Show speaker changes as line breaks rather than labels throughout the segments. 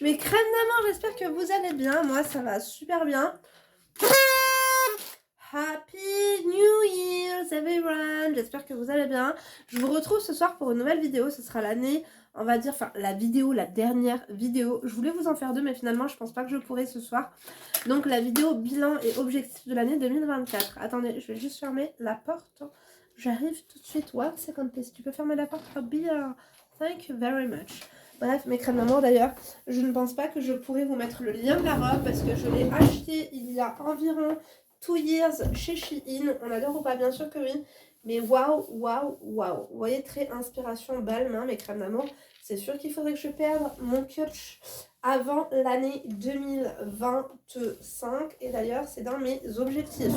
Mes crèmes d'amour, j'espère que vous allez bien. Moi, ça va super bien. Happy New Year, everyone. J'espère que vous allez bien. Je vous retrouve ce soir pour une nouvelle vidéo. Ce sera l'année, on va dire, enfin la dernière vidéo. Je voulais vous en faire deux, mais finalement, je pense pas que je pourrai ce soir. Donc la vidéo bilan et objectif de l'année 2024. Attendez, je vais juste fermer la porte. J'arrive tout de suite. Wow, 50 si tu peux fermer la porte. I'll be, thank you very much. Bref, mes crèmes d'amour d'ailleurs, je ne pense pas que je pourrais vous mettre le lien de la robe parce que je l'ai acheté il y a environ 2 years chez Shein. On adore ou pas? Bien sûr que oui. Mais waouh, waouh, waouh. Vous voyez, très inspiration balme, hein, mes crèmes d'amour. C'est sûr qu'il faudrait que je perde mon coach avant l'année 2025. Et d'ailleurs, c'est dans mes objectifs.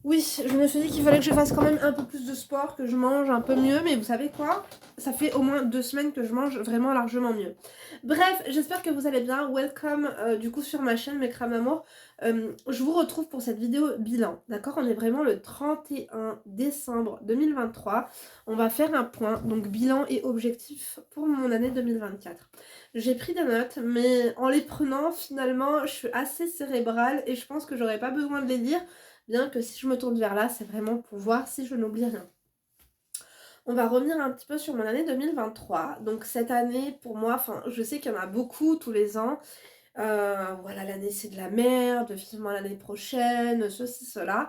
Oui, je me suis dit qu'il fallait que je fasse quand même un peu plus de sport, que je mange un peu mieux, mais vous savez quoi? Ça fait au moins 2 semaines que je mange vraiment largement mieux. Bref, j'espère que vous allez bien. Welcome du coup sur ma chaîne, mes crèmes d'amour. Je vous retrouve pour cette vidéo bilan, d'accord? On est vraiment le 31 décembre 2023. On va faire un point, donc bilan et objectif pour mon année 2024. J'ai pris des notes, mais en les prenant, finalement, je suis assez cérébrale et je pense que j'aurais pas besoin de les lire. Bien que si je me tourne vers là, c'est vraiment pour voir si je n'oublie rien. On va revenir un petit peu sur mon année 2023. Donc cette année, pour moi, je sais qu'il y en a beaucoup tous les ans. Voilà, l'année c'est de la merde, vivement l'année prochaine, ceci, cela.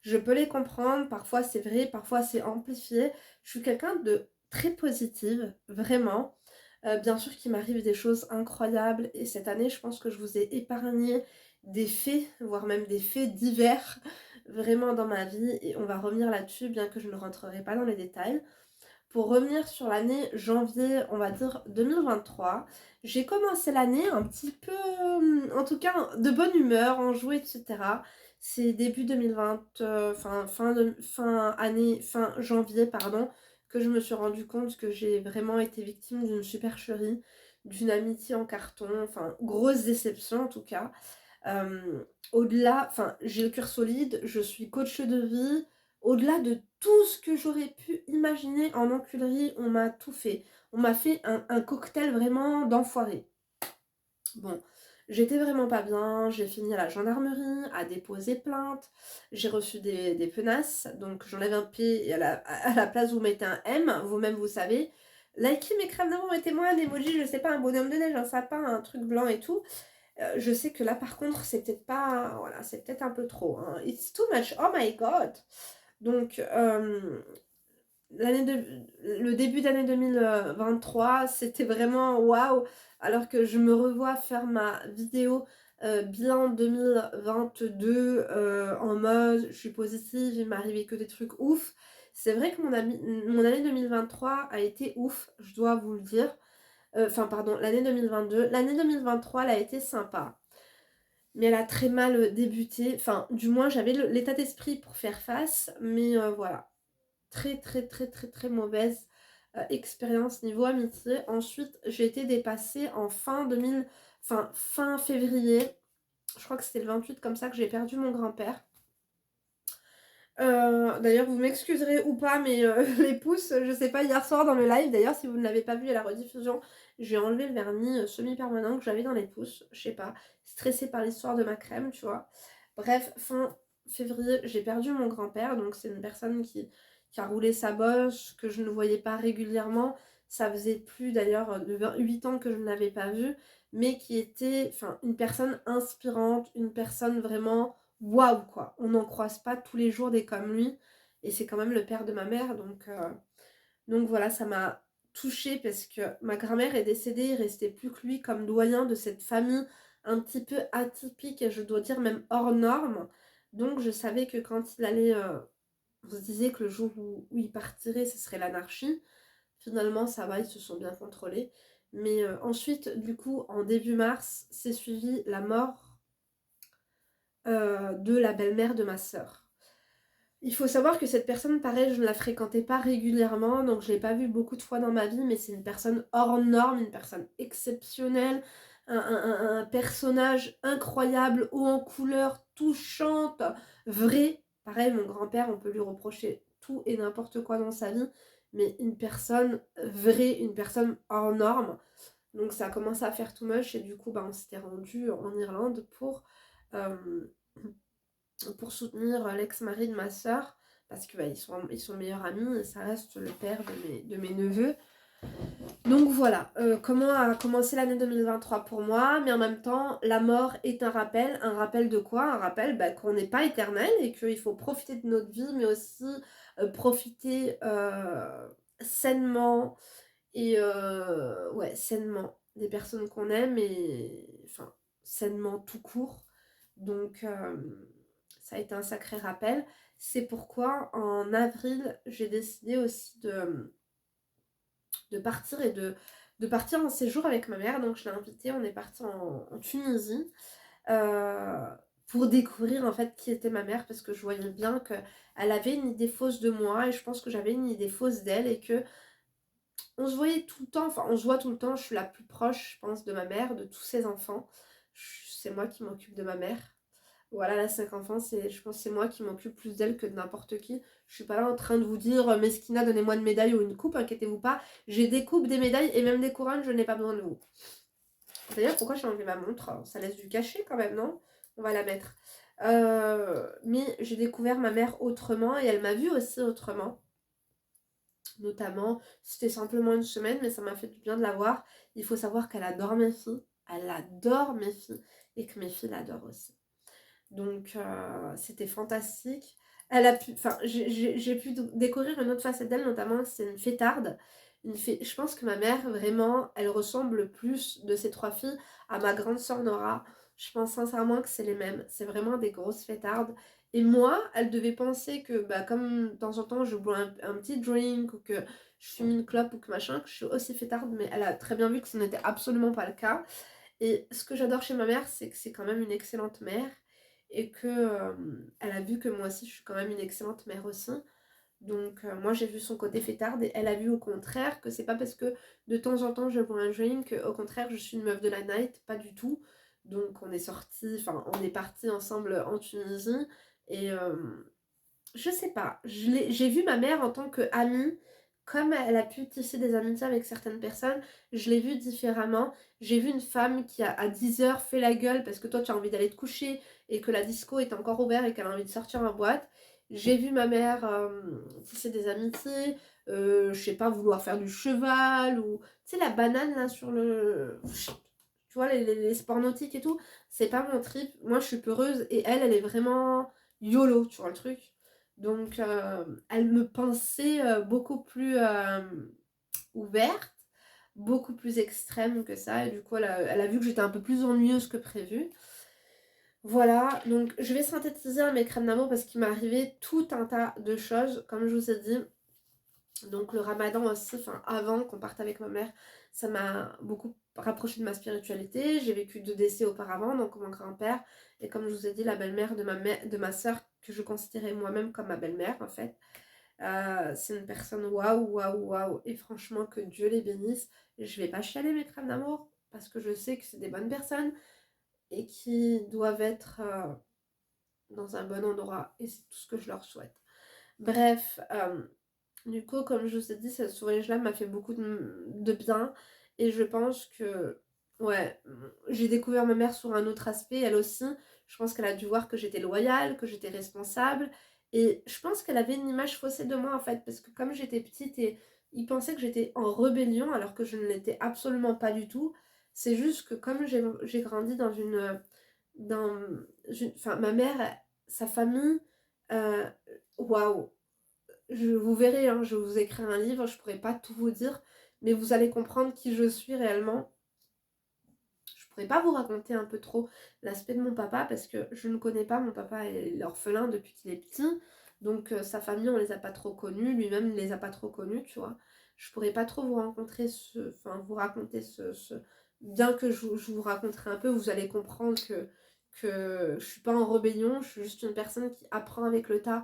Je peux les comprendre, parfois c'est vrai, parfois c'est amplifié. Je suis quelqu'un de très positive, vraiment. Bien sûr qu'il m'arrive des choses incroyables et cette année, je pense que je vous ai épargné des faits, voire même des faits divers, vraiment dans ma vie et on va revenir là-dessus, bien que je ne rentrerai pas dans les détails. Pour revenir sur l'année janvier, on va dire 2023, j'ai commencé l'année un petit peu, en tout cas de bonne humeur, enjouée, etc. C'est début 2020, fin janvier, pardon, que je me suis rendu compte que j'ai vraiment été victime d'une supercherie, d'une amitié en carton, enfin grosse déception en tout cas. Au-delà, j'ai le cœur solide, je suis coach de vie. Au-delà de tout ce que j'aurais pu imaginer en enculerie, on m'a tout fait. On m'a fait un cocktail vraiment d'enfoiré. Bon, j'étais vraiment pas bien, j'ai fini à la gendarmerie, à déposer plainte, j'ai reçu des menaces, donc j'enlève un P et à la place vous mettez un M, vous-même vous savez. Likez mes crèmes d'amour, mettez-moi un emoji, je sais pas, un bonhomme de neige, un sapin, un truc blanc et tout. Je sais que là par contre c'est peut-être pas, voilà, c'est peut-être un peu trop, hein. It's too much, oh my god. Donc le début d'année 2023 c'était vraiment waouh, alors que je me revois faire ma vidéo bilan 2022 en mode je suis positive, il m'est arrivé que des trucs ouf. C'est vrai que mon année 2023 a été ouf, je dois vous le dire. Pardon, l'année 2022. L'année 2023, elle a été sympa. Mais elle a très mal débuté. Enfin, du moins, j'avais l'état d'esprit pour faire face. Mais voilà. Très, très, très, très, très mauvaise expérience niveau amitié. Ensuite, j'ai été dépassée en fin février. Je crois que c'était le 28 comme ça que j'ai perdu mon grand-père. D'ailleurs vous m'excuserez ou pas mais les pouces, je sais pas, hier soir dans le live, d'ailleurs si vous ne l'avez pas vu à la rediffusion, j'ai enlevé le vernis semi-permanent que j'avais dans les pouces, je sais pas, stressée par l'histoire de ma crème, tu vois. Bref, fin février, j'ai perdu mon grand-père, donc c'est une personne qui a roulé sa bosse, que je ne voyais pas régulièrement, ça faisait plus d'ailleurs de 8 ans que je ne l'avais pas vu, mais qui était une personne inspirante, une personne vraiment waouh quoi, on n'en croise pas tous les jours des comme lui et c'est quand même le père de ma mère donc voilà, ça m'a touchée parce que ma grand-mère est décédée, il restait plus que lui comme doyen de cette famille un petit peu atypique et je dois dire même hors norme, donc je savais que quand il allait on se disait que le jour où il partirait ce serait l'anarchie. Finalement ça va, ils se sont bien contrôlés, mais ensuite du coup en début mars s'est suivi la mort de la belle-mère de ma sœur. Il faut savoir que cette personne, pareil, je ne la fréquentais pas régulièrement, donc je ne l'ai pas vue beaucoup de fois dans ma vie, mais c'est une personne hors norme, une personne exceptionnelle, un personnage incroyable, haut en couleur, touchante, vrai. Pareil, mon grand-père, on peut lui reprocher tout et n'importe quoi dans sa vie, mais une personne vraie, une personne hors norme. Donc ça a commencé à faire too much et du coup on s'était rendu en Irlande euh, pour soutenir l'ex-mari de ma soeur parce que ils sont meilleurs amis et ça reste le père de mes neveux. Donc voilà, comment a commencé l'année 2023 pour moi, mais en même temps, la mort est un rappel de quoi? Un rappel qu'on n'est pas éternel et qu'il faut profiter de notre vie, mais aussi profiter sainement et ouais, sainement des personnes qu'on aime et enfin, sainement tout court. Donc ça a été un sacré rappel. C'est pourquoi en avril, j'ai décidé aussi de partir et de partir en séjour avec ma mère. Donc je l'ai invitée, on est parti en Tunisie euh, pour découvrir en fait qui était ma mère parce que je voyais bien qu'elle avait une idée fausse de moi et je pense que j'avais une idée fausse d'elle et que on se voyait tout le temps, enfin on se voit tout le temps, je suis la plus proche je pense de ma mère, de tous ses enfants. C'est moi qui m'occupe de ma mère. Voilà, la 5 enfants, je pense que c'est moi qui m'occupe plus d'elle que de n'importe qui. Je suis pas là en train de vous dire, Mesquina, donnez-moi une médaille ou une coupe, inquiétez-vous pas. J'ai des coupes, des médailles et même des couronnes, je n'ai pas besoin de vous. D'ailleurs, pourquoi j'ai enlevé ma montre? Ça laisse du cachet quand même, non? On va la mettre. Mais j'ai découvert ma mère autrement et elle m'a vue aussi autrement. Notamment, c'était simplement une semaine, mais ça m'a fait du bien de la voir. Il faut savoir qu'elle adore mes filles. Elle adore mes filles et que mes filles l'adorent aussi. Donc c'était fantastique. J'ai pu découvrir une autre facette d'elle, notamment c'est une fêtarde. Je pense que ma mère, vraiment, elle ressemble plus de ces trois filles à ma grande sœur Nora. Je pense sincèrement que c'est les mêmes. C'est vraiment des grosses fêtardes. Et moi, elle devait penser que, comme de temps en temps, je bois un petit drink ou que je fume une clope ou que machin, que je suis aussi fêtarde, mais elle a très bien vu que ce n'était absolument pas le cas. Et ce que j'adore chez ma mère, c'est que c'est quand même une excellente mère et que elle a vu que moi aussi je suis quand même une excellente mère aussi. Donc moi j'ai vu son côté fêtarde et elle a vu au contraire que c'est pas parce que de temps en temps je bois un drink qu'au contraire je suis une meuf de la night, pas du tout. Donc on est on est partis ensemble en Tunisie et je sais pas, j'ai vu ma mère en tant qu'amie, comme elle a pu tisser des amitiés avec certaines personnes, je l'ai vue différemment. J'ai vu une femme qui à 10 heures fait la gueule parce que toi tu as envie d'aller te coucher et que la disco est encore ouverte et qu'elle a envie de sortir en boîte. J'ai vu ma mère tisser des amitiés, je sais pas, vouloir faire du cheval ou tu sais la banane là sur le... Tu vois les sports nautiques et tout, c'est pas mon trip. Moi je suis peureuse et elle est vraiment YOLO, tu vois le truc. Donc, elle me pensait beaucoup plus ouverte, beaucoup plus extrême que ça. Et du coup, elle a vu que j'étais un peu plus ennuyeuse que prévu. Voilà, donc je vais synthétiser mes crèmes d'amour parce qu'il m'est arrivé tout un tas de choses, comme je vous ai dit. Donc le ramadan aussi, avant qu'on parte avec ma mère, ça m'a beaucoup rapproché de ma spiritualité. J'ai vécu 2 décès auparavant, donc mon grand-père et comme je vous ai dit, la belle-mère de ma soeur que je considérais moi-même comme ma belle-mère en fait. C'est une personne waouh, waouh, waouh. Et franchement, que Dieu les bénisse. Je vais pas chialer mes crèmes d'amour parce que je sais que c'est des bonnes personnes et qui doivent être dans un bon endroit. Et c'est tout ce que je leur souhaite. Bref, du coup, comme je vous ai dit, cette voyage-là m'a fait beaucoup de bien. Et je pense que, ouais, j'ai découvert ma mère sur un autre aspect, elle aussi. Je pense qu'elle a dû voir que j'étais loyale, que j'étais responsable. Et je pense qu'elle avait une image faussée de moi, en fait, parce que comme j'étais petite et il pensait que j'étais en rébellion, alors que je ne l'étais absolument pas du tout. C'est juste que comme j'ai grandi dans Enfin, ma mère, sa famille, euh, waouh! Vous verrez, hein, je vous écris un livre, je pourrais pas tout vous dire, mais vous allez comprendre qui je suis réellement. Je pourrais pas vous raconter un peu trop l'aspect de mon papa parce que je ne connais pas, mon papa est orphelin depuis qu'il est petit, donc sa famille on les a pas trop connus, lui-même ne les a pas trop connus, tu vois. Je pourrais pas trop vous raconter bien que je vous raconterai un peu, vous allez comprendre que je suis pas en rébellion, je suis juste une personne qui apprend avec le tas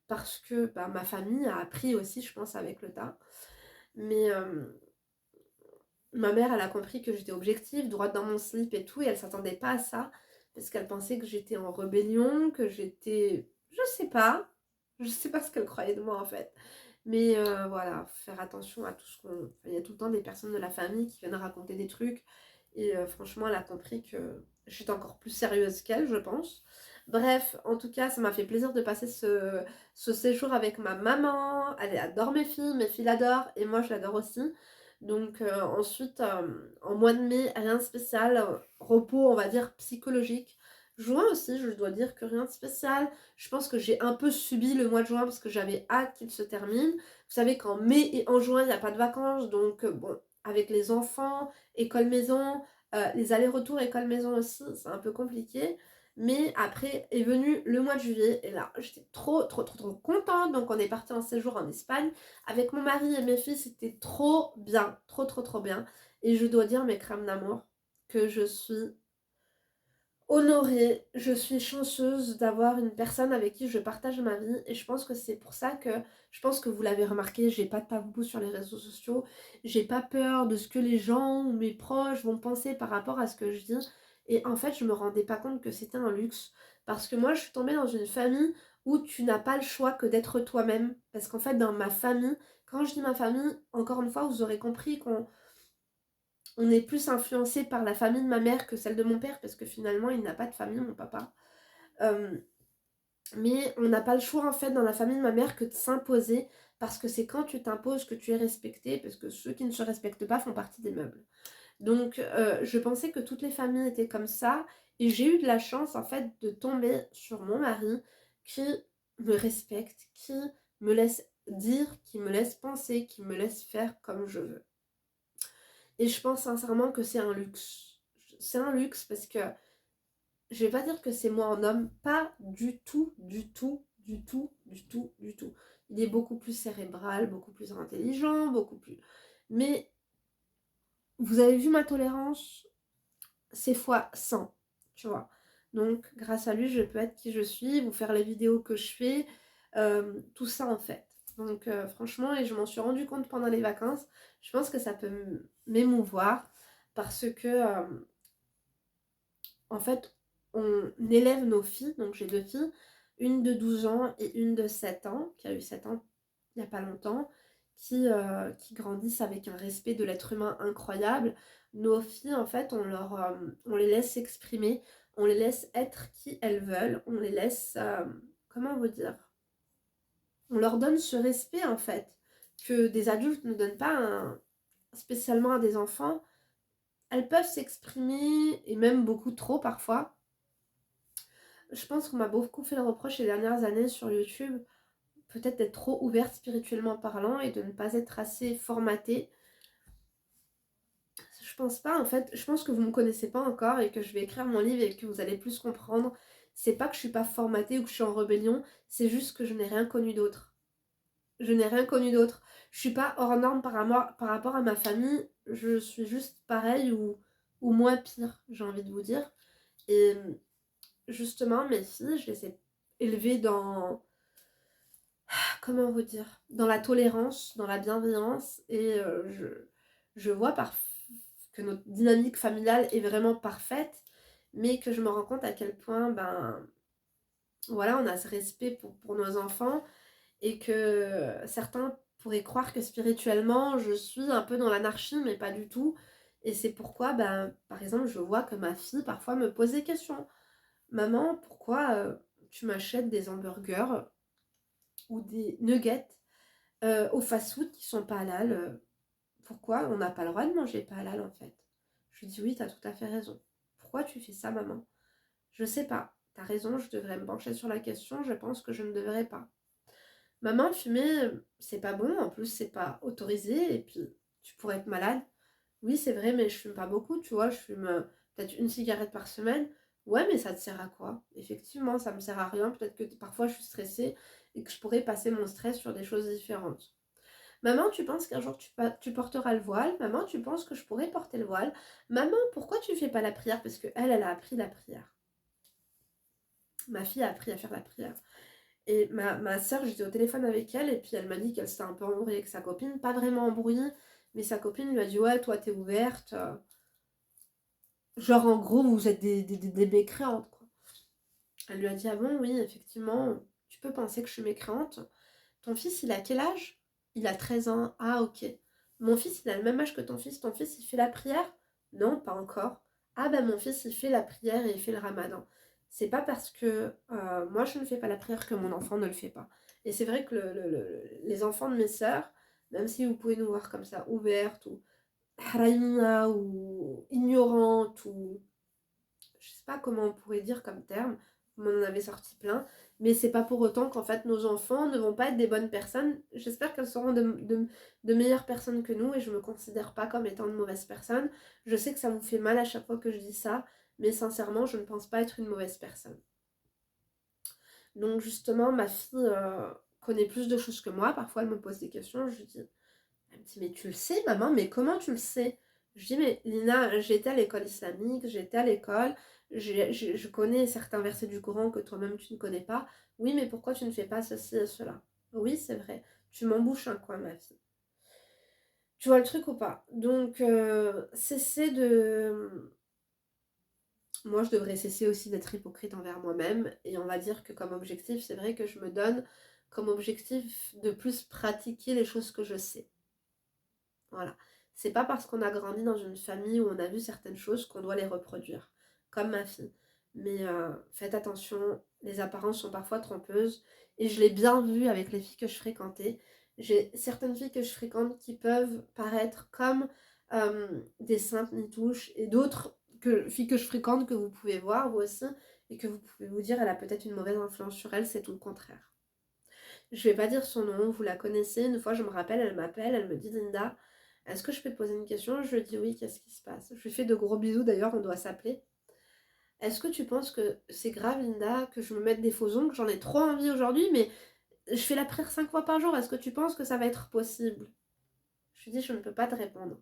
parce que ma famille a appris aussi, je pense, avec le tas. Mais ma mère, elle a compris que j'étais objective, droite dans mon slip et tout, et elle s'attendait pas à ça, parce qu'elle pensait que j'étais en rébellion, que j'étais... Je sais pas ce qu'elle croyait de moi en fait. Mais voilà, faut faire attention à tout ce qu'on... Enfin, il y a tout le temps des personnes de la famille qui viennent raconter des trucs. Et franchement, elle a compris que je suis encore plus sérieuse qu'elle, je pense. Bref, en tout cas, ça m'a fait plaisir de passer ce séjour avec ma maman. Elle adore mes filles l'adorent et moi je l'adore aussi. Donc ensuite, en mois de mai, rien de spécial, repos on va dire psychologique. Juin aussi, je dois dire que rien de spécial. Je pense que j'ai un peu subi le mois de juin parce que j'avais hâte qu'il se termine. Vous savez qu'en mai et en juin, il n'y a pas de vacances, donc bon, avec les enfants, école-maison, les allers-retours école-maison aussi, c'est un peu compliqué. Mais après est venu le mois de juillet et là j'étais trop contente. Donc on est parti en séjour en Espagne avec mon mari et mes filles, c'était trop bien, trop bien. Et je dois dire mes crèmes d'amour que je suis honorée, je suis chanceuse d'avoir une personne avec qui je partage ma vie et je pense que c'est pour ça que, je pense que vous l'avez remarqué, j'ai pas de tabou sur les réseaux sociaux, j'ai pas peur de ce que les gens ou mes proches vont penser par rapport à ce que je dis et en fait je me rendais pas compte que c'était un luxe parce que moi je suis tombée dans une famille où tu n'as pas le choix que d'être toi-même parce qu'en fait dans ma famille, quand je dis ma famille, encore une fois vous aurez compris qu'on on est plus influencé par la famille de ma mère que celle de mon père, parce que finalement, il n'a pas de famille, mon papa. Euh, mais on n'a pas le choix, en fait, dans la famille de ma mère que de s'imposer, parce que c'est quand tu t'imposes que tu es respecté, parce que ceux qui ne se respectent pas font partie des meubles. Donc, je pensais que toutes les familles étaient comme ça, et j'ai eu de la chance, en fait, de tomber sur mon mari qui me respecte, qui me laisse dire, qui me laisse penser, qui me laisse faire comme je veux. Et je pense sincèrement que c'est un luxe. C'est un luxe parce que je vais pas dire que c'est moi en homme, pas du tout, du tout, du tout, du tout, du tout. Il est beaucoup plus cérébral, beaucoup plus intelligent, beaucoup plus... Mais vous avez vu ma tolérance, c'est fois 100, tu vois. Donc grâce à lui, je peux être qui je suis, vous faire les vidéos que je fais, tout ça en fait. Donc franchement, et je m'en suis rendu compte pendant les vacances, je pense que ça peut m'émouvoir parce que en fait, on élève nos filles, donc j'ai deux filles, une de 12 ans et une de 7 ans, qui a eu 7 ans il n'y a pas longtemps, qui grandissent avec un respect de l'être humain incroyable. Nos filles, en fait, on les laisse s'exprimer, on les laisse être qui elles veulent, on les laisse, comment vous dire, on leur donne ce respect, en fait, que des adultes ne donnent pas spécialement à des enfants. Elles peuvent s'exprimer, et même beaucoup trop parfois. Je pense qu'on m'a beaucoup fait le reproche ces dernières années sur YouTube, peut-être d'être trop ouverte spirituellement parlant et de ne pas être assez formatée. Je pense pas, en fait, je pense que vous me connaissez pas encore et que je vais écrire mon livre et que vous allez plus comprendre. C'est pas que je suis pas formatée ou que je suis en rébellion, c'est juste que je n'ai rien connu d'autre. Je n'ai rien connu d'autre. Je suis pas hors norme par rapport à ma famille, je suis juste pareil ou moins pire, j'ai envie de vous dire. Et justement, mes filles, je les ai élevées dans, comment vous dire, dans la tolérance, dans la bienveillance et je vois que notre dynamique familiale est vraiment parfaite, mais que je me rends compte à quel point ben voilà, on a ce respect pour nos enfants et que certains pourraient croire que spirituellement je suis un peu dans l'anarchie, mais pas du tout. Et c'est pourquoi ben par exemple je vois que ma fille parfois me pose des questions. Maman, pourquoi tu m'achètes des hamburgers ou des nuggets au fast-food qui sont pas halal? Pourquoi on n'a pas le droit de manger pas halal en fait? Je lui dis oui, t'as tout à fait raison. Pourquoi tu fais ça, maman? Je sais pas. T'as raison, je devrais me pencher sur la question, je pense que je ne devrais pas. Maman, fumer, c'est pas bon, en plus c'est pas autorisé, et puis tu pourrais être malade. Oui, c'est vrai, mais je fume pas beaucoup, tu vois, je fume peut-être une cigarette par semaine. Ouais, mais ça te sert à quoi? Effectivement, ça me sert à rien, peut-être que parfois je suis stressée et que je pourrais passer mon stress sur des choses différentes. Maman, tu penses qu'un jour tu porteras le voile? Maman, tu penses que je pourrais porter le voile? Maman, pourquoi tu fais pas la prière? Parce que elle a appris la prière. Ma fille a appris à faire la prière. Et ma soeur, j'étais au téléphone avec elle et puis elle m'a dit qu'elle s'était un peu embrouillée avec sa copine. Pas vraiment embrouillée, mais sa copine lui a dit ouais, toi t'es ouverte. Genre en gros, vous êtes des mécréantes, quoi. Elle lui a dit ah bon, oui, effectivement, tu peux penser que je suis mécréante. Ton fils, il a quel âge? Il a 13 ans. Ah, ok. Mon fils, il a le même âge que ton fils. Ton fils, il fait la prière? Non, pas encore. Ah, ben mon fils, il fait la prière et il fait le ramadan. C'est pas parce que moi, je ne fais pas la prière que mon enfant ne le fait pas. Et c'est vrai que les enfants de mes sœurs, même si vous pouvez nous voir comme ça, ouvertes ou haraïna ou ignorantes ou je sais pas comment on pourrait dire comme terme, vous m'en avez sorti plein, mais c'est pas pour autant qu'en fait nos enfants ne vont pas être des bonnes personnes. J'espère qu'elles seront de meilleures personnes que nous et je me considère pas comme étant une mauvaise personne. Je sais que ça vous fait mal à chaque fois que je dis ça, mais sincèrement, je ne pense pas être une mauvaise personne. Donc justement, ma fille connaît plus de choses que moi. Parfois, elle me pose des questions, je lui dis, elle me dit, mais tu le sais, maman, mais comment tu le sais? Je dis, mais Lina, j'étais à l'école islamique, j'étais à l'école, je connais certains versets du Coran que toi-même tu ne connais pas. Oui, mais pourquoi tu ne fais pas ceci et cela? Oui, c'est vrai. Tu m'embouches un coin, ma fille. Tu vois le truc ou pas? Donc, cessez de... Moi, je devrais cesser aussi d'être hypocrite envers moi-même. Et on va dire que comme objectif, c'est vrai que je me donne comme objectif de plus pratiquer les choses que je sais. Voilà. C'est pas parce qu'on a grandi dans une famille où on a vu certaines choses qu'on doit les reproduire. Comme ma fille. Mais faites attention, les apparences sont parfois trompeuses. Et je l'ai bien vu avec les filles que je fréquentais. J'ai certaines filles que je fréquente qui peuvent paraître comme des saintes nitouches. Et d'autres filles que je fréquente que vous pouvez voir vous aussi. Et que vous pouvez vous dire elle a peut-être une mauvaise influence sur elle, c'est tout le contraire. Je vais pas dire son nom, vous la connaissez. Une fois, je me rappelle, elle m'appelle, elle me dit Linda, est-ce que je peux te poser une question? Je lui dis oui, qu'est-ce qui se passe? Je lui fais de gros bisous, d'ailleurs, on doit s'appeler. Est-ce que tu penses que c'est grave, Linda, que je me mette des faux ongles? J'en ai trop envie aujourd'hui, mais je fais la prière 5 fois par jour. Est-ce que tu penses que ça va être possible? Je lui dis, je ne peux pas te répondre.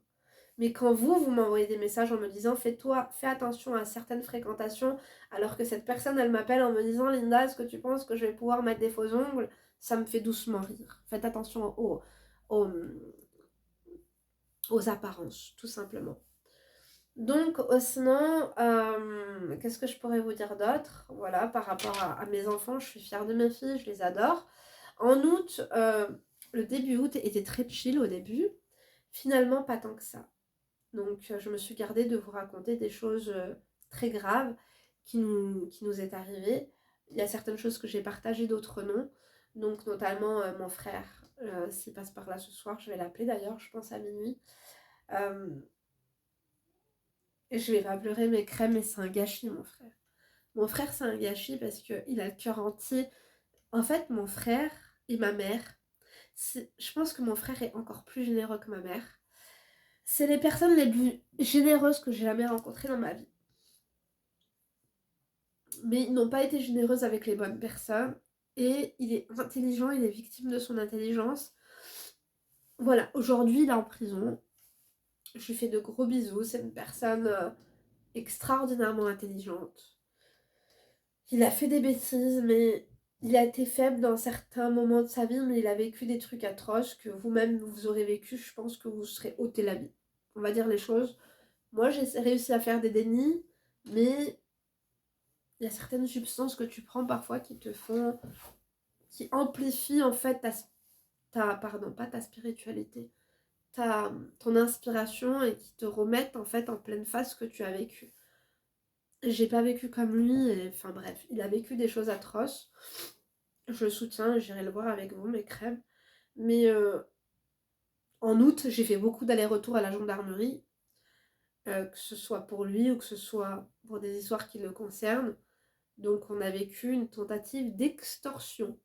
Mais quand vous m'envoyez des messages en me disant fais attention à certaines fréquentations, alors que cette personne, elle m'appelle en me disant Linda, est-ce que tu penses que je vais pouvoir mettre des faux ongles? Ça me fait doucement rire. Faites attention aux, aux apparences, tout simplement. Donc, sinon, qu'est-ce que je pourrais vous dire d'autre? Voilà, par rapport à mes enfants, je suis fière de mes filles, je les adore. En août, le début août était très chill au début. Finalement, pas tant que ça. Donc je me suis gardée de vous raconter des choses très graves qui nous est arrivées. Il y a certaines choses que j'ai partagées, d'autres non. Donc notamment mon frère, s'il passe par là ce soir, je vais l'appeler d'ailleurs, je pense à minuit. Et je vais pas pleurer mes crèmes, mais c'est un gâchis mon frère. Mon frère c'est un gâchis parce qu'il a le cœur entier. En fait mon frère et ma mère, je pense que mon frère est encore plus généreux que ma mère. C'est les personnes les plus généreuses que j'ai jamais rencontrées dans ma vie. Mais ils n'ont pas été généreuses avec les bonnes personnes. Et il est intelligent, il est victime de son intelligence. Voilà, aujourd'hui il est en prison. Je lui fais de gros bisous. C'est une personne extraordinairement intelligente. Il a fait des bêtises, mais il a été faible dans certains moments de sa vie, mais il a vécu des trucs atroces que vous-même vous aurez vécu. Je pense que vous serez ôté la vie. On va dire les choses. Moi j'ai réussi à faire des dénis, mais il y a certaines substances que tu prends parfois qui te font... qui amplifient en fait pardon, pas ta spiritualité, ton inspiration et qui te remettent en fait en pleine face ce que tu as vécu. J'ai pas vécu comme lui, enfin bref, il a vécu des choses atroces. Je le soutiens, j'irai le voir avec vous, mes crèmes. Mais en août, j'ai fait beaucoup d'allers-retours à la gendarmerie, que ce soit pour lui ou que ce soit pour des histoires qui le concernent. Donc on a vécu une tentative d'extorsion.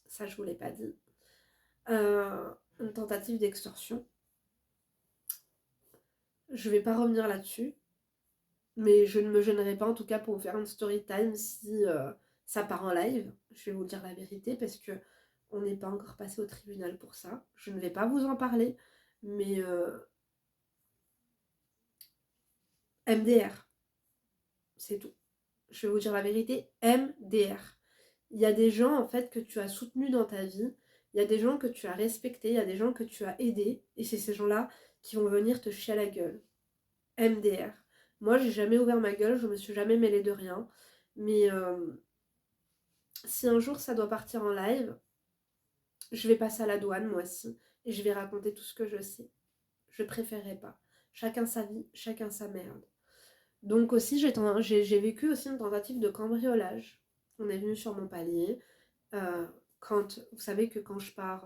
Ça, je vous l'ai pas dit. Une tentative d'extorsion. Je vais pas revenir là-dessus, mais je ne me gênerai pas en tout cas pour vous faire une story time si ça part en live. Je vais vous dire la vérité parce que on n'est pas encore passé au tribunal pour ça. Je ne vais pas vous en parler, mais MDR, c'est tout. Je vais vous dire la vérité, MDR. Il y a des gens en fait que tu as soutenus dans ta vie, il y a des gens que tu as respectés, il y a des gens que tu as aidés, et c'est ces gens-là qui vont venir te chier à la gueule. MDR. Moi, j'ai jamais ouvert ma gueule, je me suis jamais mêlée de rien. Mais si un jour ça doit partir en live, Je vais passer à la douane moi aussi et je vais raconter tout ce que je sais. Je préférerais pas. Chacun sa vie, chacun sa merde. Donc aussi, j'ai vécu aussi une tentative de cambriolage. On est venu sur mon palier. Vous savez que quand je pars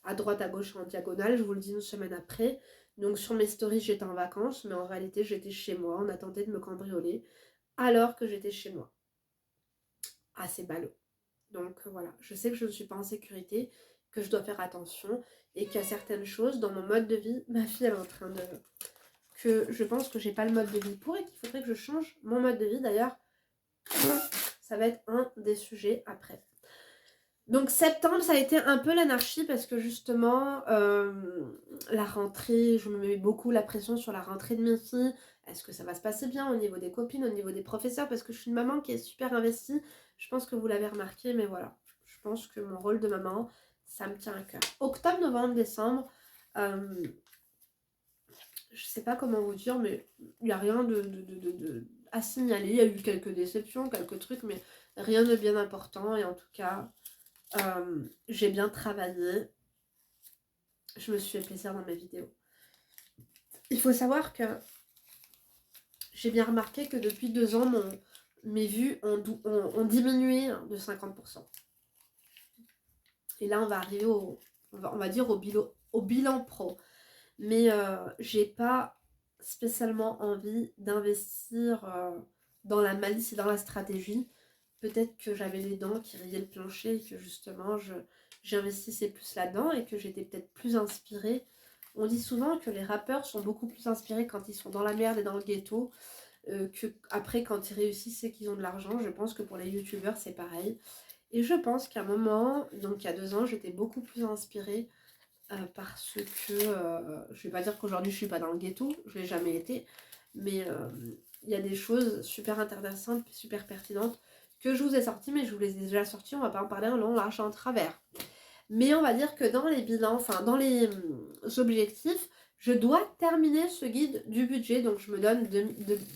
à droite, à gauche, en diagonale, je vous le dis une semaine après. Donc sur mes stories, j'étais en vacances, mais en réalité, j'étais chez moi. On a tenté de me cambrioler alors que j'étais chez moi. Assez ballot. Donc voilà, je sais que je ne suis pas en sécurité, que je dois faire attention et qu'il y a certaines choses dans mon mode de vie. Ma fille, elle est en train de... que je pense que j'ai pas le mode de vie pour et qu'il faudrait que je change mon mode de vie. D'ailleurs, ça va être un des sujets après. Donc septembre, ça a été un peu l'anarchie parce que justement, la rentrée, je me mets beaucoup la pression sur la rentrée de mes filles. Est-ce que ça va se passer bien au niveau des copines, au niveau des professeurs? Parce que je suis une maman qui est super investie. Je pense que vous l'avez remarqué, mais voilà. Je pense que mon rôle de maman, ça me tient à cœur. Octobre, novembre, décembre, je sais pas comment vous dire, mais il n'y a rien à signaler. Il y a eu quelques déceptions, quelques trucs, mais rien de bien important. Et en tout cas... j'ai bien travaillé. Je me suis fait plaisir dans mes vidéos. Il faut savoir que j'ai bien remarqué que depuis 2 ans, mes vues ont diminué de 50%. Et là, on va arriver on va dire au bilan pro. Mais j'ai pas spécialement envie d'investir dans la malice et dans la stratégie. Peut-être que j'avais les dents qui rayaient le plancher et que justement j'investissais plus là-dedans et que j'étais peut-être plus inspirée. On dit souvent que les rappeurs sont beaucoup plus inspirés quand ils sont dans la merde et dans le ghetto que après quand ils réussissent et qu'ils ont de l'argent. Je pense que pour les youtubeurs c'est pareil. Et je pense qu'à un moment, donc il y a 2 ans, j'étais beaucoup plus inspirée parce que je vais pas dire qu'aujourd'hui je suis pas dans le ghetto, je l'ai jamais été, mais il y a des choses super intéressantes, super pertinentes que je vous ai sorties, mais je vous les ai déjà sorties, on va pas en parler en long, large, en travers. Mais on va dire que dans les bilans, enfin dans les objectifs, je dois terminer ce guide du budget, donc je me donne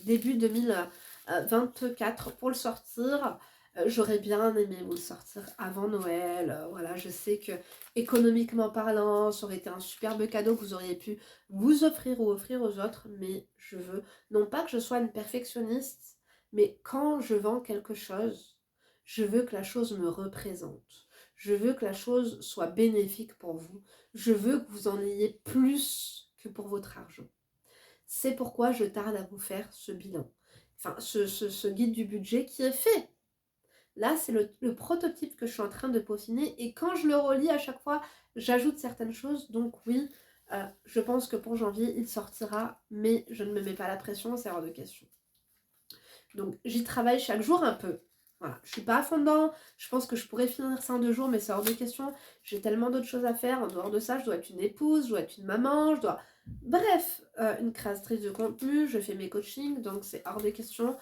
début 2024 pour le sortir. J'aurais bien aimé vous le sortir avant Noël. Voilà, je sais que économiquement parlant, ça aurait été un superbe cadeau que vous auriez pu vous offrir ou offrir aux autres, mais je veux, non pas que je sois une perfectionniste, mais quand je vends quelque chose, je veux que la chose me représente. Je veux que la chose soit bénéfique pour vous. Je veux que vous en ayez plus que pour votre argent. C'est pourquoi je tarde à vous faire ce bilan. Enfin, ce guide du budget qui est fait. Là, c'est le prototype que je suis en train de peaufiner. Et quand je le relis à chaque fois, j'ajoute certaines choses. Donc oui, je pense que pour janvier, il sortira. Mais je ne me mets pas la pression, c'est hors de question. Donc j'y travaille chaque jour un peu. Voilà, je suis pas à fond dedans, je pense que je pourrais finir ça en 2 jours, mais c'est hors de question. J'ai tellement d'autres choses à faire. En dehors de ça, je dois être une épouse, je dois être une maman, je dois... Bref, une créatrice de contenu, je fais mes coachings, donc c'est hors de question.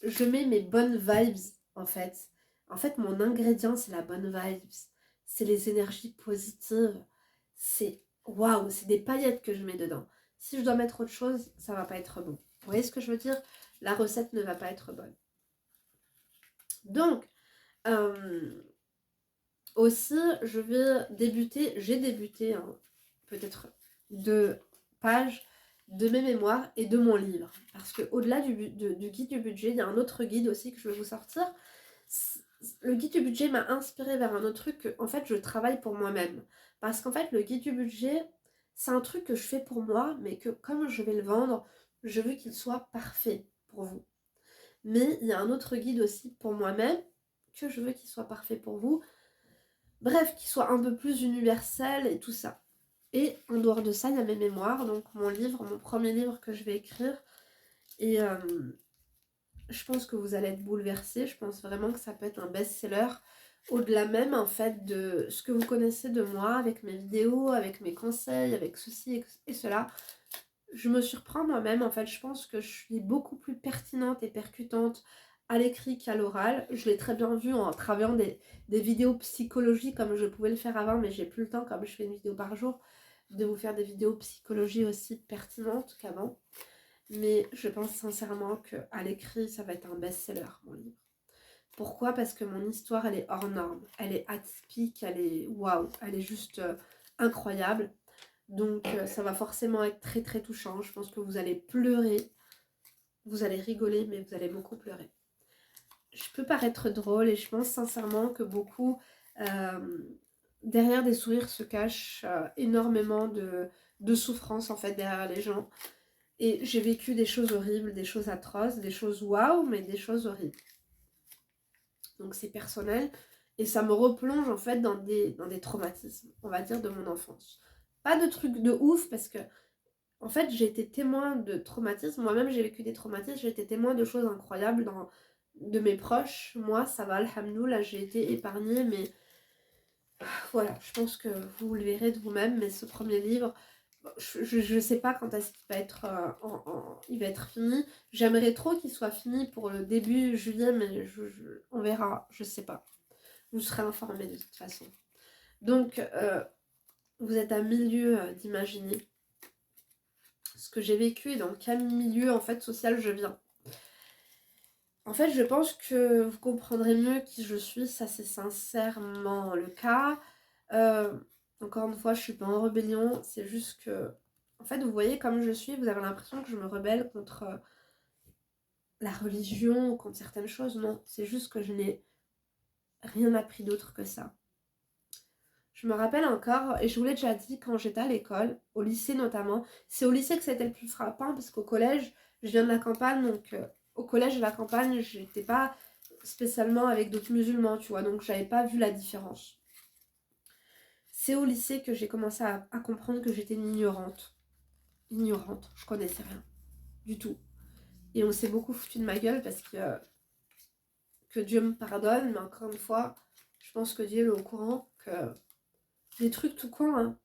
Je mets mes bonnes vibes, en fait. En fait, mon ingrédient, c'est la bonne vibes. C'est les énergies positives. C'est... Waouh, c'est des paillettes que je mets dedans. Si je dois mettre autre chose, ça va pas être bon. Vous voyez ce que je veux dire? La recette ne va pas être bonne. Donc, aussi, j'ai débuté peut-être 2 pages de mes mémoires et de mon livre. Parce qu'au-delà du guide du budget, il y a un autre guide aussi que je vais vous sortir. Le guide du budget m'a inspiré vers un autre truc que, en fait, je travaille pour moi-même. Parce qu'en fait, le guide du budget, c'est un truc que je fais pour moi, mais que comme je vais le vendre, je veux qu'il soit parfait pour vous. Mais il y a un autre guide aussi pour moi-même, que je veux qu'il soit parfait pour vous. Bref, qu'il soit un peu plus universel et tout ça. Et en dehors de ça, il y a mes mémoires, donc mon premier livre que je vais écrire. Et je pense que vous allez être bouleversés. Je pense vraiment que ça peut être un best-seller. Au-delà même, en fait, de ce que vous connaissez de moi, avec mes vidéos, avec mes conseils, avec ceci et cela. Je me surprends moi-même. En fait, je pense que je suis beaucoup plus pertinente et percutante à l'écrit qu'à l'oral. Je l'ai très bien vu en travaillant des vidéos psychologie comme je pouvais le faire avant, mais j'ai plus le temps, comme je fais une vidéo par jour, de vous faire des vidéos psychologie aussi pertinentes qu'avant. Mais je pense sincèrement qu'à l'écrit, ça va être un best-seller, mon livre. Pourquoi? Parce que mon histoire, elle est hors norme. Elle est atypique, elle est waouh, elle est juste incroyable. Donc ça va forcément être très très touchant. Je pense que vous allez pleurer, vous allez rigoler, mais vous allez beaucoup pleurer. Je peux paraître drôle et je pense sincèrement que beaucoup, derrière des sourires se cachent énormément de souffrance en fait derrière les gens. Et j'ai vécu des choses horribles, des choses atroces, des choses waouh, mais des choses horribles. Donc c'est personnel et ça me replonge en fait dans des traumatismes, on va dire, de mon enfance. Pas de trucs de ouf parce que en fait j'ai été témoin de traumatismes, moi-même j'ai vécu des traumatismes, j'ai été témoin de choses incroyables de mes proches. Moi ça va, alhamdoulilah, j'ai été épargnée, mais voilà, je pense que vous le verrez de vous-même, mais ce premier livre, je sais pas quand est-ce qu'il va être, il va être fini. J'aimerais trop qu'il soit fini pour le début juillet, mais on verra, je sais pas. Vous serez informés de toute façon. Donc, vous êtes à milieu d'imaginer ce que j'ai vécu et dans quel milieu en fait social je viens. En fait, je pense que vous comprendrez mieux qui je suis, ça c'est sincèrement le cas. Encore une fois, je suis pas en rébellion, c'est juste que, en fait, vous voyez comme je suis, vous avez l'impression que je me rebelle contre la religion ou contre certaines choses. Non, c'est juste que je n'ai rien appris d'autre que ça. Je me rappelle encore, et je vous l'ai déjà dit, quand j'étais à l'école, au lycée notamment, c'est au lycée que c'était le plus frappant, parce qu'au collège, je viens de la campagne, donc au collège et la campagne, j'étais pas spécialement avec d'autres musulmans, tu vois, donc j'avais pas vu la différence. C'est au lycée que j'ai commencé à comprendre que j'étais une ignorante. Ignorante, je connaissais rien du tout. Et on s'est beaucoup foutu de ma gueule parce que Dieu me pardonne, mais encore une fois, je pense que Dieu est au courant que des trucs tout con, hein.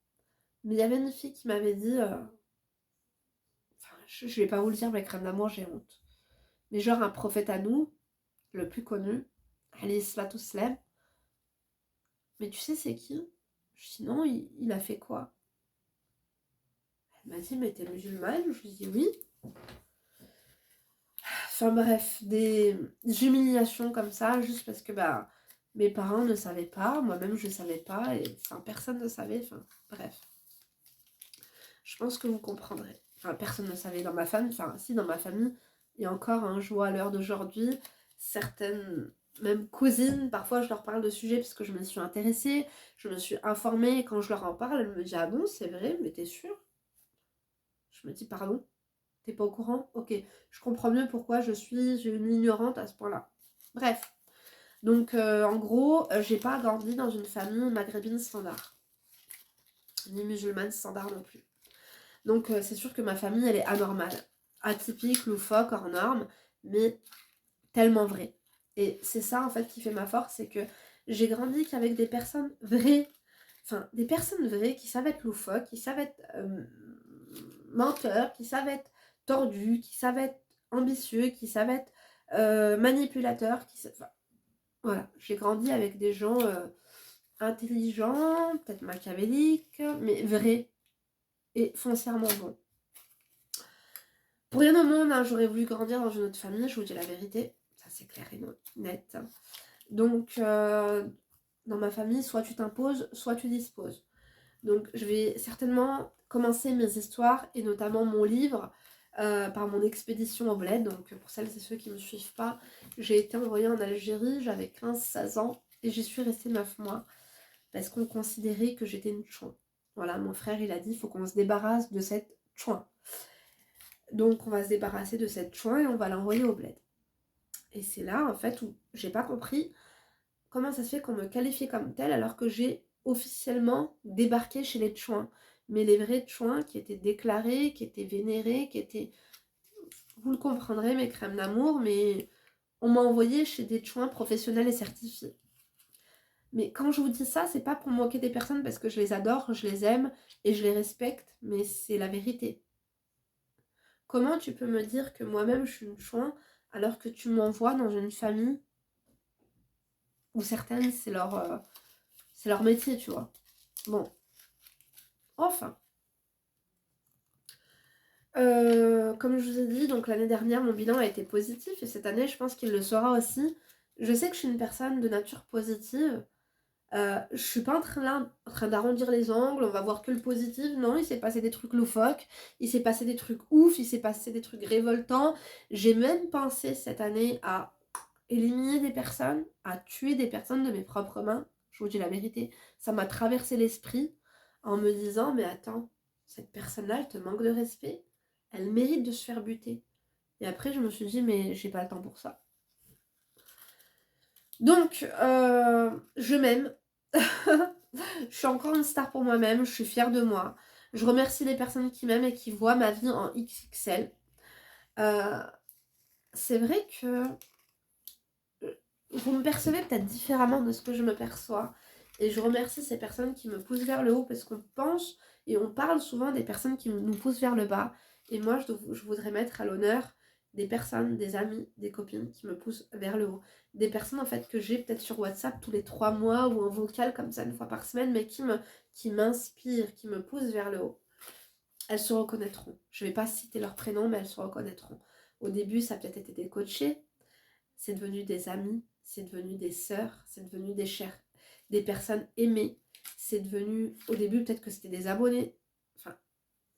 Mais il y avait une fille qui m'avait dit, enfin, je vais pas vous le dire, mais crème d'amour, j'ai honte. Mais genre un prophète à nous, le plus connu, alayhi salatu salam, mais tu sais c'est qui? Je dis non, il a fait quoi? Elle m'a dit, mais t'es musulmane? Je lui dis oui. Enfin bref, des humiliations comme ça, juste parce que bah mes parents ne savaient pas, moi-même je savais pas, et enfin personne ne savait, enfin bref. Je pense que vous comprendrez. Enfin personne ne savait dans ma famille, enfin si dans ma famille, et encore, hein, je vois à l'heure d'aujourd'hui, certaines, même cousines, parfois je leur parle de sujets parce que je me suis intéressée, je me suis informée, et quand je leur en parle, elles me disent ah bon c'est vrai, mais t'es sûre? Je me dis pardon? T'es pas au courant? Ok, je comprends mieux pourquoi je suis une ignorante à ce point-là. Bref, donc en gros, j'ai pas grandi dans une famille maghrébine standard, ni musulmane standard non plus. Donc c'est sûr que ma famille, elle est anormale, atypique, loufoque, hors norme, mais tellement vraie. Et c'est ça en fait qui fait ma force, c'est que j'ai grandi qu'avec des personnes vraies, enfin des personnes vraies qui savent être loufoques, qui savent être menteurs, qui savent être tordus, qui savent être ambitieux, qui savent être manipulateurs, enfin, voilà, j'ai grandi avec des gens intelligents, peut-être machiavéliques, mais vrais et foncièrement bons. Pour rien au monde, hein, j'aurais voulu grandir dans une autre famille, je vous dis la vérité, ça c'est clair et net. Donc, dans ma famille, soit tu t'imposes, soit tu disposes. Donc, je vais certainement commencer mes histoires, et notamment mon livre, par mon expédition au bled. Donc, pour celles et ceux qui ne me suivent pas, j'ai été envoyée en Algérie, j'avais 15-16 ans, et j'y suis restée 9 mois, parce qu'on considérait que j'étais une chouin. Voilà, mon frère, il a dit, il faut qu'on se débarrasse de cette chouin. Donc, on va se débarrasser de cette chouin et on va l'envoyer au bled. Et c'est là, en fait, où j'ai pas compris comment ça se fait qu'on me qualifiait comme telle alors que j'ai officiellement débarqué chez les Tchouins. Mais les vrais Tchouins qui étaient déclarés, qui étaient vénérés, qui étaient... Vous le comprendrez, mes crèmes d'amour, mais on m'a envoyé chez des Tchouins professionnels et certifiés. Mais quand je vous dis ça, c'est pas pour moquer des personnes parce que je les adore, je les aime et je les respecte, mais c'est la vérité. Comment tu peux me dire que moi-même je suis une Tchouin alors que tu m'envoies dans une famille où certaines, c'est leur métier, tu vois. Bon. Enfin. Comme je vous ai dit, donc l'année dernière, mon bilan a été positif. Et cette année, je pense qu'il le sera aussi. je sais que je suis une personne de nature positive. Je suis pas en train d'arrondir les angles, on va voir que le positif. Non, il s'est passé des trucs loufoques, il s'est passé des trucs ouf, il s'est passé des trucs révoltants. J'ai même pensé cette année à éliminer des personnes, à tuer des personnes de mes propres mains. Je vous dis la vérité, ça m'a traversé l'esprit en me disant, mais attends, cette personne-là, elle te manque de respect, elle mérite de se faire buter. Et après, je me suis dit, mais j'ai pas le temps pour ça. Donc, je m'aime. Je suis encore une star pour moi-même, je suis fière de moi. Je remercie les personnes qui m'aiment et qui voient ma vie en XXL. C'est vrai que vous me percevez peut-être différemment de ce que je me perçois. Et je remercie ces personnes qui me poussent vers le haut parce qu'on pense et on parle souvent des personnes qui nous poussent vers le bas. Et moi, je voudrais mettre à l'honneur des personnes, des amis, des copines qui me poussent vers le haut. Des personnes en fait que j'ai peut-être sur WhatsApp tous les 3 mois ou en vocal comme ça une fois par semaine, mais qui m'inspirent, qui me poussent vers le haut. Elles se reconnaîtront. Je ne vais pas citer leur prénom, mais elles se reconnaîtront. Au début, ça a peut-être été des coachés, c'est devenu des amis, c'est devenu des sœurs, c'est devenu des chers, des personnes aimées. C'est devenu, au début peut-être que c'était des abonnés. Enfin,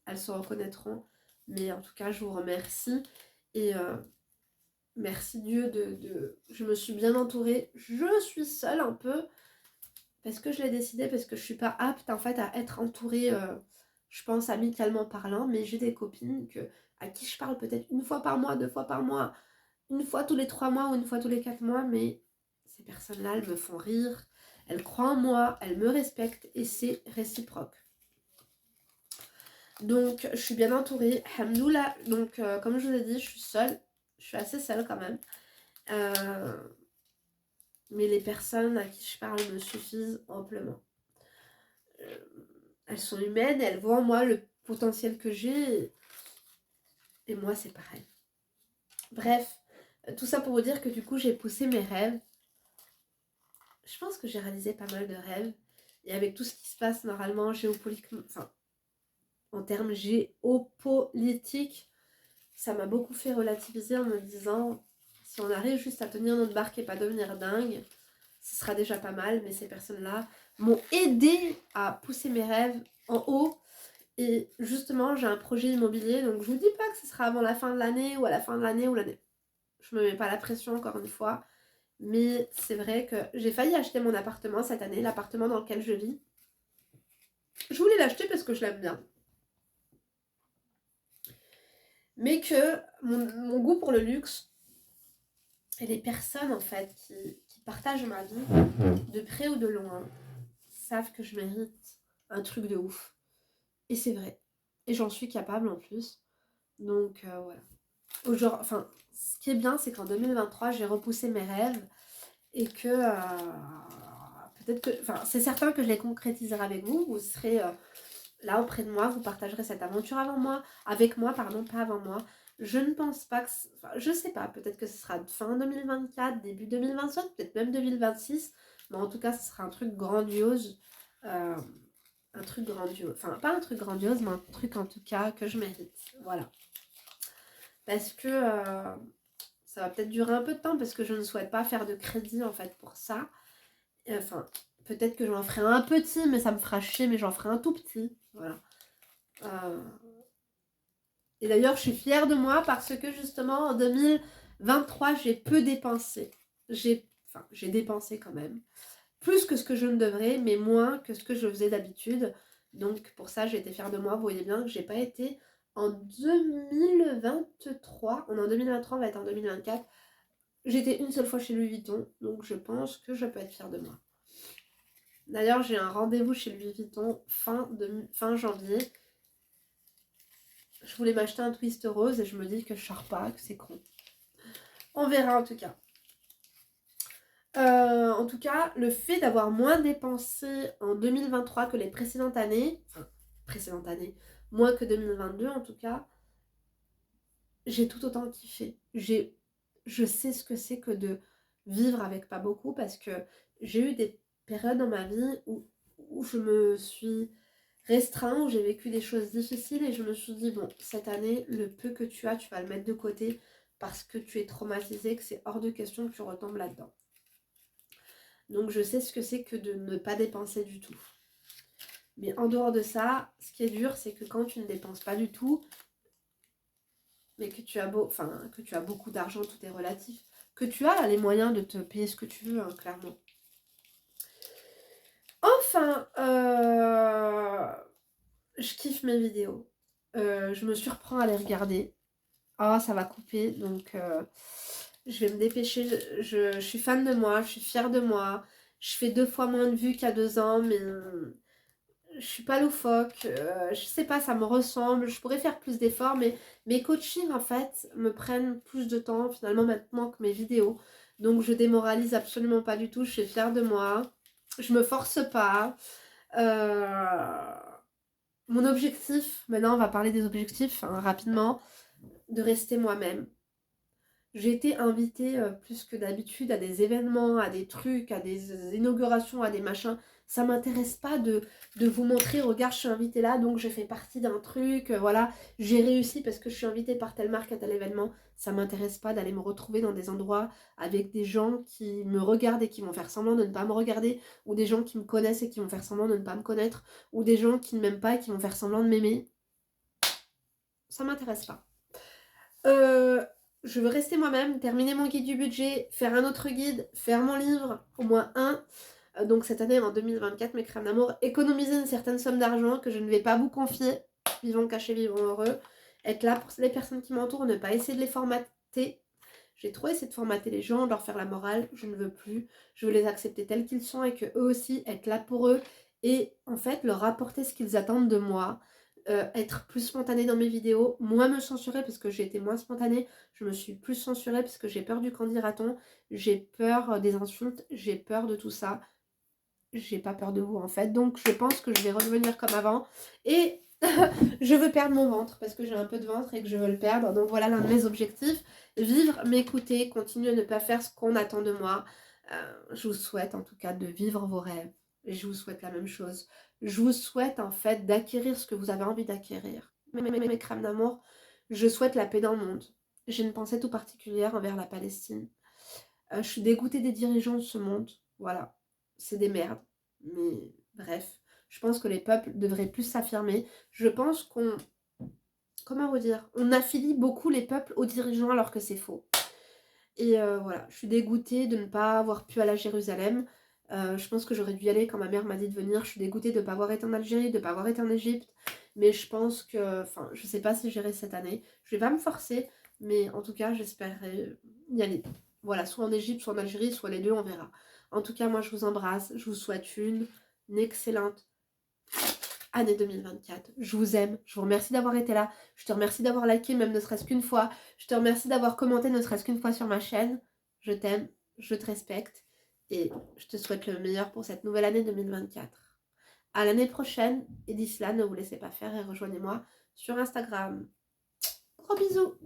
elles se reconnaîtront. Mais en tout cas, je vous remercie. Et merci Dieu je me suis bien entourée. Je suis seule un peu. Parce que je l'ai décidé, parce que je suis pas apte en fait à être entourée, je pense amicalement parlant. Mais j'ai des copines à qui je parle peut-être une fois par mois, 2 fois par mois, une fois tous les 3 mois ou une fois tous les 4 mois, mais ces personnes-là, elles me font rire, elles croient en moi, elles me respectent et c'est réciproque. Donc, je suis bien entourée, hamdoullah. Donc, comme je vous ai dit, je suis seule, je suis assez seule quand même. Mais les personnes à qui je parle me suffisent amplement. Elles sont humaines, elles voient en moi le potentiel que j'ai et moi, c'est pareil. Bref, tout ça pour vous dire que du coup, j'ai poussé mes rêves. Je pense que j'ai réalisé pas mal de rêves. Et avec tout ce qui se passe normalement géopolitiquement, enfin, en termes géopolitiques, ça m'a beaucoup fait relativiser en me disant, si on arrive juste à tenir notre barque et pas devenir dingue, ce sera déjà pas mal. Mais ces personnes-là m'ont aidé à pousser mes rêves en haut. Et justement, j'ai un projet immobilier, donc je vous dis pas que ce sera avant la fin de l'année ou à la fin de l'année ou l'année. Je me mets pas la pression encore une fois. Mais c'est vrai que j'ai failli acheter mon appartement cette année, l'appartement dans lequel je vis. Je voulais l'acheter parce que je l'aime bien. Mais que mon goût pour le luxe et les personnes en fait qui partagent ma vie, de près ou de loin, savent que je mérite un truc de ouf. Et c'est vrai. Et j'en suis capable en plus. Donc voilà. Enfin, ce qui est bien, c'est qu'en 2023, j'ai repoussé mes rêves et que peut-être que... Enfin, c'est certain que je les concrétiserai avec vous. Vous serez là auprès de moi, vous partagerez cette aventure avec moi, pardon, pas avant moi. Je ne pense pas que... Enfin, je sais pas, peut-être que ce sera fin 2024, début 2025, peut-être même 2026. Mais en tout cas, ce sera un truc grandiose. Un truc grandiose. Enfin, pas un truc grandiose, mais un truc en tout cas que je mérite. Voilà. Parce que ça va peut-être durer un peu de temps parce que je ne souhaite pas faire de crédit en fait pour ça. Enfin, peut-être que j'en ferai un petit, mais ça me fera chier, mais j'en ferai un tout petit. Voilà. Et d'ailleurs, je suis fière de moi parce que justement, en 2023, j'ai peu dépensé. J'ai dépensé quand même. Plus que ce que je ne devrais, mais moins que ce que je faisais d'habitude. Donc pour ça, j'ai été fière de moi. Vous voyez bien que j'ai pas été en 2023. On est en 2023, on va être en 2024. J'étais une seule fois chez Louis Vuitton, donc je pense que je peux être fière de moi. D'ailleurs, j'ai un rendez-vous chez Louis Vuitton fin janvier. Je voulais m'acheter un twist rose et je me dis que je sors pas, que c'est con. On verra en tout cas. En tout cas, le fait d'avoir moins dépensé en 2023 que les précédentes années, moins que 2022 en tout cas, j'ai tout autant kiffé. Je sais ce que c'est que de vivre avec pas beaucoup parce que j'ai eu des périodes dans ma vie où je me suis restreint, où j'ai vécu des choses difficiles et je me suis dit, bon, cette année, le peu que tu as, tu vas le mettre de côté parce que tu es traumatisé, que c'est hors de question que tu retombes là-dedans. Donc je sais ce que c'est que de ne pas dépenser du tout. Mais en dehors de ça, ce qui est dur, c'est que quand tu ne dépenses pas du tout, mais que tu as beaucoup d'argent, tout est relatif, que tu as les moyens de te payer ce que tu veux, hein, clairement. Enfin, je kiffe mes vidéos. Je me surprends à les regarder. Ah, ça va couper, donc je vais me dépêcher. Je suis fan de moi, je suis fière de moi. Je fais 2 fois moins de vues qu'il y a 2 ans, mais je suis pas loufoque. Je sais pas, ça me ressemble. Je pourrais faire plus d'efforts, mais mes coachings, en fait, me prennent plus de temps, finalement, maintenant que mes vidéos. Donc, je démoralise absolument pas du tout. Je suis fière de moi. Je me force pas. Mon objectif, maintenant, on va parler des objectifs, hein, rapidement, de rester moi-même. J'ai été invitée plus que d'habitude à des événements, à des trucs, à des inaugurations, à des machins. Ça m'intéresse pas de vous montrer, regarde, je suis invitée là, donc je fais partie d'un truc, voilà, j'ai réussi parce que je suis invitée par telle marque à tel événement. Ça m'intéresse pas d'aller me retrouver dans des endroits avec des gens qui me regardent et qui vont faire semblant de ne pas me regarder, ou des gens qui me connaissent et qui vont faire semblant de ne pas me connaître, ou des gens qui ne m'aiment pas et qui vont faire semblant de m'aimer. Ça m'intéresse pas. Je veux rester moi-même, terminer mon guide du budget, faire un autre guide, faire mon livre, au moins un. Donc cette année, en 2024, mes crèmes d'amour, économiser une certaine somme d'argent que je ne vais pas vous confier. Vivons cachés, vivons heureux. Être là pour les personnes qui m'entourent, ne pas essayer de les formater. J'ai trop essayé de formater les gens, de leur faire la morale, je ne veux plus. Je veux les accepter tels qu'ils sont et que eux aussi, être là pour eux et en fait leur apporter ce qu'ils attendent de moi. Être plus spontanée dans mes vidéos, moins me censurer parce que j'ai été moins spontanée, je me suis plus censurée parce que j'ai peur du qu'en dira-t-on, j'ai peur des insultes, j'ai peur de tout ça, j'ai pas peur de vous en fait, donc je pense que je vais redevenir comme avant et je veux perdre mon ventre parce que j'ai un peu de ventre et que je veux le perdre, donc voilà l'un de mes objectifs, vivre, m'écouter, continuer à ne pas faire ce qu'on attend de moi. Je vous souhaite en tout cas de vivre vos rêves et je vous souhaite la même chose. Je vous souhaite en fait d'acquérir ce que vous avez envie d'acquérir. Mes crèmes d'amour, je souhaite la paix dans le monde. J'ai une pensée tout particulière envers la Palestine. Je suis dégoûtée des dirigeants de ce monde. Voilà, c'est des merdes. Mais bref, je pense que les peuples devraient plus s'affirmer. Je pense qu'on... Comment vous dire? On affilie beaucoup les peuples aux dirigeants alors que c'est faux. Et voilà, je suis dégoûtée de ne pas avoir pu aller à Jérusalem. Je pense que j'aurais dû y aller quand ma mère m'a dit de venir. Je suis dégoûtée de ne pas avoir été en Algérie, de ne pas avoir été en Égypte. Mais je pense que... Enfin, je sais pas si j'irai cette année. Je vais pas me forcer. Mais en tout cas, j'espérerais y aller. Voilà, soit en Égypte, soit en Algérie, soit les deux, on verra. En tout cas, moi, je vous embrasse. Je vous souhaite une excellente année 2024. Je vous aime. Je vous remercie d'avoir été là. Je te remercie d'avoir liké, même ne serait-ce qu'une fois. Je te remercie d'avoir commenté, ne serait-ce qu'une fois sur ma chaîne. Je t'aime, je te respecte. Et je te souhaite le meilleur pour cette nouvelle année 2024. À l'année prochaine. Et d'ici là, ne vous laissez pas faire et rejoignez-moi sur Instagram. Gros bisous.